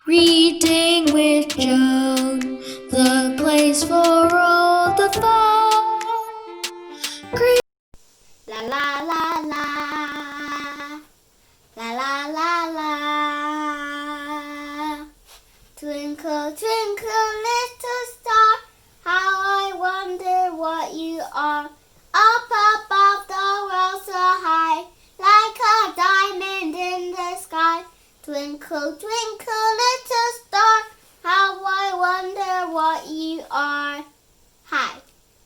Reading with Joan, the place for all the fun. La la la la, la la la la. Twinkle, twinkle, little star, how I wonder what you are. Up above the world so high, like a diamond in the sky. Twinkle, twinkle, little star, how I wonder what you are. Hi,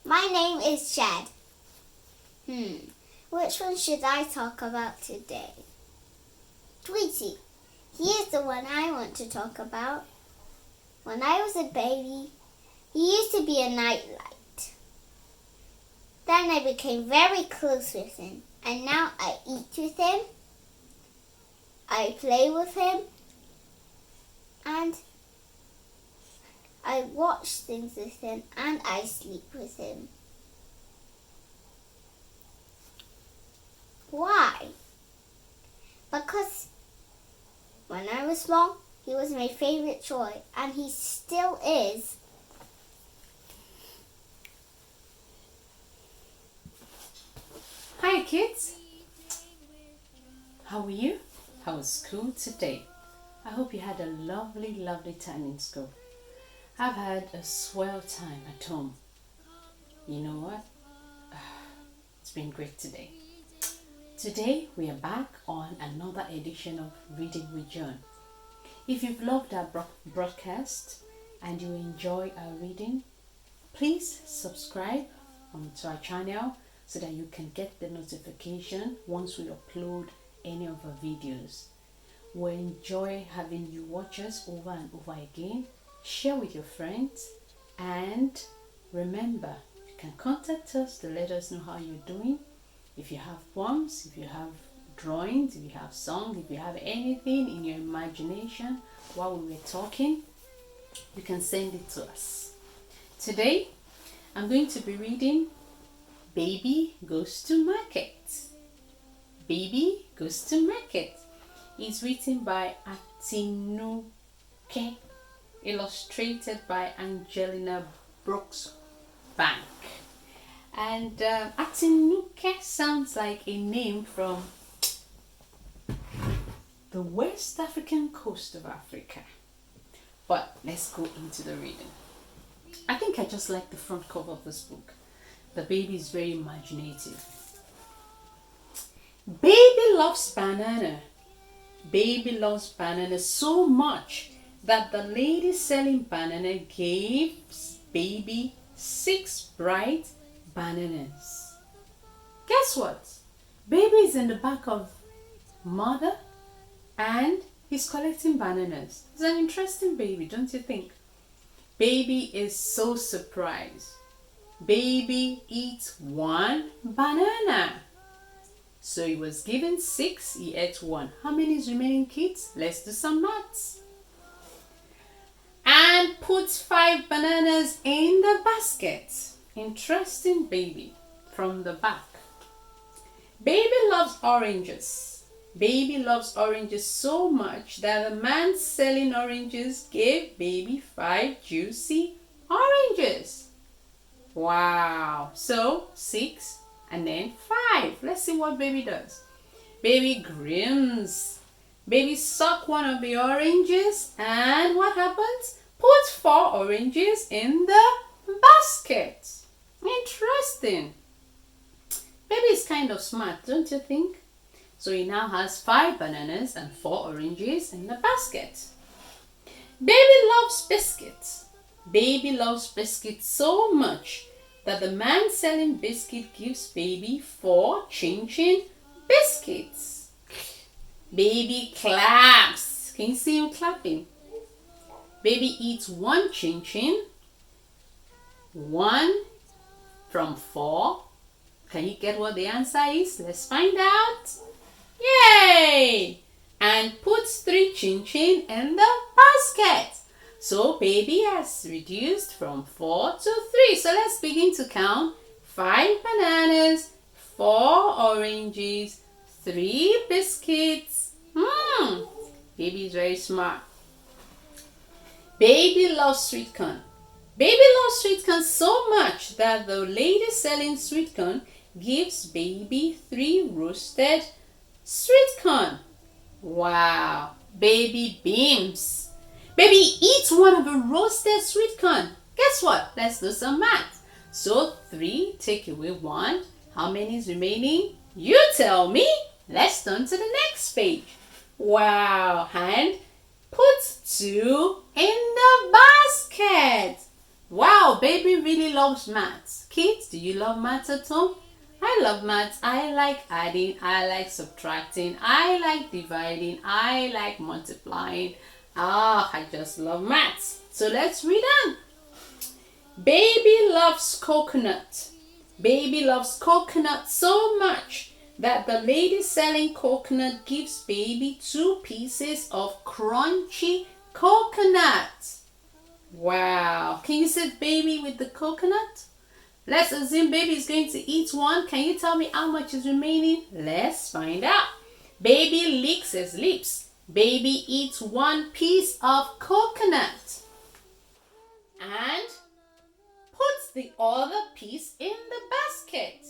my name is Chad. Which one should I talk about today? Tweety. He is the one I want to talk about. When I was a baby, he used to be a nightlight. Then I became very close with him, and now I eat with him, I play with him, and I watch things with him, and I sleep with him. Why? Because when I was small, he was my favorite toy, and he still is. Hi kids, how are you? How was school today? I hope you had a lovely time in school. I've had a swell time at home. You know what? It's been great today. Today we are back on another edition of Reading with John. If you've loved our broadcast and you enjoy our reading, please subscribe to our channel so that you can get the notification once we upload any of our videos. We enjoy having you watch us over and over again. Share with your friends, and remember, you can contact us to let us know how you're doing. If you have poems, if you have drawings, if you have songs, if you have anything in your imagination while we were talking, you can send it to us. Today, I'm going to be reading Baby Goes to Market. Baby Goes to Market. It's written by Atinuke, illustrated by Angelina Brooks Bank. And Atinuke sounds like a name from the West African coast of Africa. But let's go into the reading. I think I just like the front cover of this book. The baby is very imaginative. Baby loves banana. Baby loves banana so much that the lady selling banana gives baby 6 bright bananas. Guess what? Baby is in the back of mother and he's collecting bananas. It's an interesting baby, don't you think? Baby is so surprised. Baby eats 1 banana. So he was given 6, he ate 1. How many is remaining, kids? Let's do some maths. And puts 5 bananas in the basket. Interesting baby from the back. Baby loves oranges. Baby loves oranges so much that the man selling oranges gave baby 5 juicy oranges. Wow. So 6 and then 5. Let's see what baby does. Baby grins. Baby suck one of the oranges, and what happens? Put 4 oranges in the basket. Interesting. Baby is kind of smart, don't you think? So he now has 5 bananas and 4 oranges in the basket. Baby loves biscuits. Baby loves biscuits so much that the man selling biscuit gives baby 4 chin-chin biscuits. Baby claps. Can you see him clapping? Baby eats 1 chin-chin. 1 from 4. Can you get what the answer is? Let's find out. Yay! And puts 3 chin-chin in the basket. So baby has reduced from 4 to 3. So let's begin to count. 5 bananas, 4 oranges, 3 biscuits. Baby is very smart. Baby loves sweet corn. Baby loves sweet corn so much that the lady selling sweet corn gives baby 3 roasted sweet corn. Wow, baby beams. Baby eats one of the roasted sweet corn. Guess what? Let's do some math. So 3 take away 1. How many is remaining? You tell me. Let's turn to the next page. Wow, and put 2 in the basket. Wow, baby really loves maths. Kids, do you love maths at home? I love maths. I like adding. I like subtracting. I like dividing. I like multiplying. I just love maths. So let's read on. Baby loves coconut. Baby loves coconut so much that the lady selling coconut gives baby 2 pieces of crunchy coconut. Wow. Can you see baby with the coconut? Let's assume baby is going to eat one. Can you tell me how much is remaining? Let's find out. Baby licks his lips. Baby eats 1 piece of coconut and puts the other piece in the basket.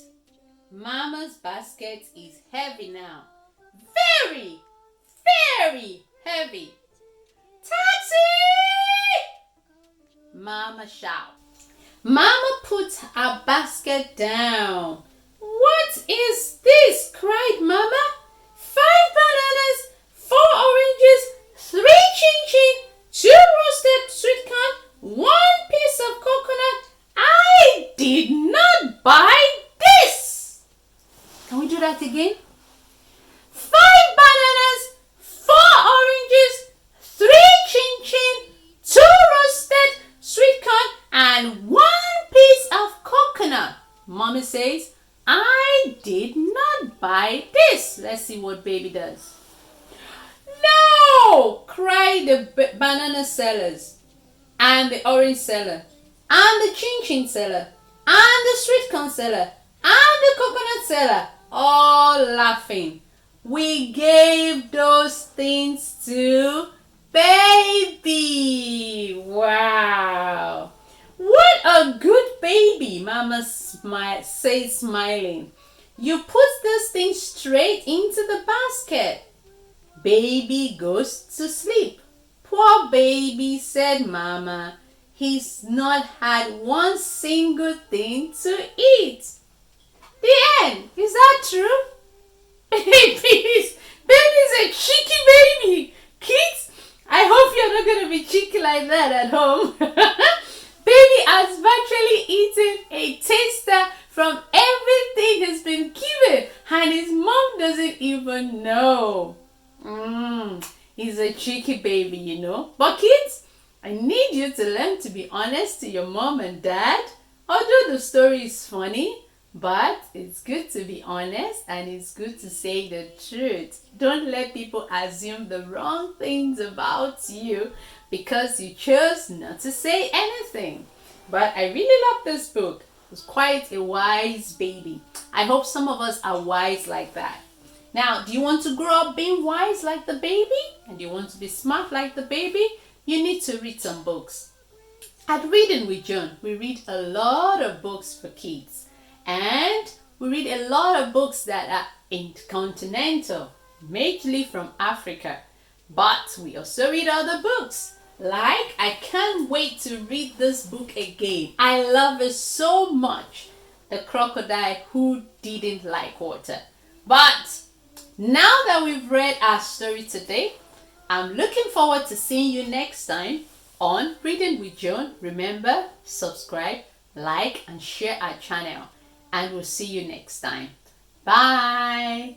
Mama's basket is heavy now. Very, very heavy. Taxi! Mama shouts. Mama puts her basket down. What is this? Cried Mama. 5 bananas, 4 oranges, 3 chin-chin, 2 roasted sweet corn, 1 piece of coconut. I did not buy this. Can we do that again? 5 bananas, 4 oranges, 3 chin-chin, 2 roasted sweet corn, and 1 piece of coconut. Mommy says, I did not buy this. Let's see what baby does. No! Cried the banana sellers and the orange seller and the chin-chin seller and the sweet corn seller and the coconut seller, all laughing. We gave those things to baby. Wow. What a good baby, Mama says smiling. You put this thing straight into the basket. Baby goes to sleep. Poor baby, said Mama. He's not had one single thing to eat. The end. Is that true? Baby's a cheeky baby. Kids, I hope you're not going to be cheeky like that at home. Baby has virtually eaten a taster from everything he's been given, and his mom doesn't even know. He's a cheeky baby, you know. But kids, I need you to learn to be honest to your mom and dad. Although the story is funny, but it's good to be honest and it's good to say the truth. Don't let people assume the wrong things about you because you chose not to say anything. But I really love this book. It's quite a wise baby. I hope some of us are wise like that. Now, do you want to grow up being wise like the baby? And do you want to be smart like the baby? You need to read some books. At Reading with John, we read a lot of books for kids. And we read a lot of books that are intercontinental, mainly from Africa. But we also read other books. Like, I can't wait to read this book again. I love it so much. The Crocodile Who Didn't Like Water. But now that we've read our story today, I'm looking forward to seeing you next time on Reading with John. Remember, subscribe, like, and share our channel. And we'll see you next time. Bye.